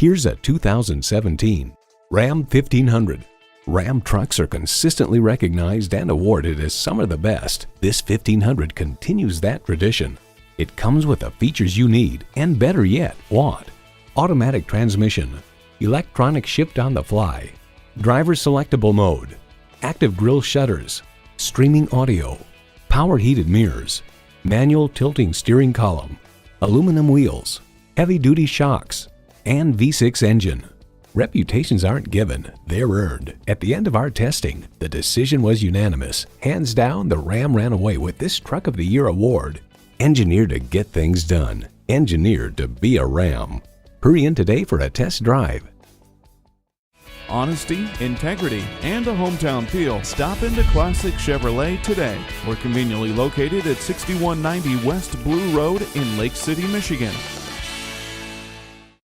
Here's a 2017 Ram 1500. Ram trucks are consistently recognized and awarded as some of the best. This 1500 continues that tradition. It comes with the features you need, and better yet, want. Automatic transmission, electronic shift on the fly, driver selectable mode, active grille shutters, streaming audio, power heated mirrors, manual tilting steering column, aluminum wheels, heavy-duty shocks, and V6 engine. Reputations aren't given, they're earned. At the end of our testing, the decision was unanimous. Hands down, the Ram ran away with this Truck of the Year award. Engineered to get things done. Engineered to be a Ram. Hurry in today for a test drive. Honesty, integrity, and a hometown feel. Stop into Classic Chevrolet today. We're conveniently located at 6190 West Blue Road in Lake City, Michigan.